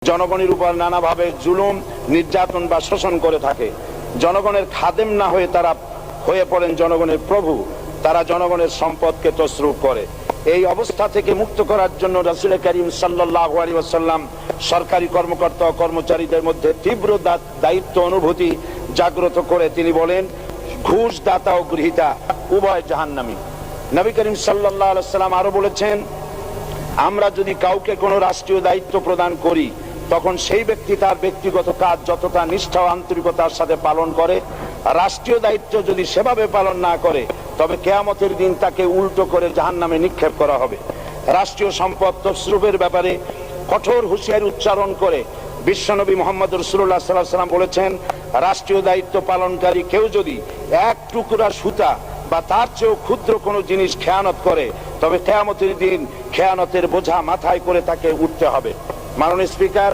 জনগণের উপর নানাভাবে জুলুম, নির্যাতন বা শোষণ করে থাকে। জনগণের খাদেম না হয়ে তারা হয়ে পড়েন জনগণের প্রভু। তারা জনগণের সম্পদকে তসরুফ করে। এই অবস্থা থেকে মুক্ত করার জন্য রাসূল করিম সাল্লাল্লাহু আলাইহি ওয়াসাল্লাম সরকারি কর্মকর্তা ও কর্মচারীদের মধ্যে তীব্র দায়িত্ব অনুভূতি জাগ্রত করে তিনি বলেন, ঘুষ দাতা ও গৃহীতা উভয় জাহান্নামী। নবী করিম সাল্লাল্লাহু আলাইহি ওয়াসাল্লাম আরো বলেছেন, আমরা যদি কাউকে কোনো রাষ্ট্রীয় দায়িত্ব প্রদান করি, তখন সেই ব্যক্তি তার ব্যক্তিগত কাজ যতটা নিষ্ঠা ও আন্তরিকতার সাথে পালন করে, রাষ্ট্রীয় দায়িত্ব যদি সেভাবে পালন না করে, তবে কিয়ামতের দিন তাকে উল্টো করে জাহান্নামে নিক্ষেপ করা হবে। রাষ্ট্রীয় সম্পদ তসরুফের ব্যাপারে কঠোর হুঁশিয়ারি উচ্চারণ করে বিশ্বনবী মুহাম্মদ রাসূলুল্লাহ সাল্লাল্লাহু আলাইহি ওয়াসাল্লাম বলেছেন, রাষ্ট্রীয় দায়িত্ব পালনকারী কেউ যদি এক টুকরা সুতা বা তার চেয়েও ক্ষুদ্র কোনো জিনিস খেয়ানত করে, তবে কিয়ামতের দিন খেয়ানতের বোঝা মাথায় করে তাকে উঠতে হবে। মাননীয় স্পিকার,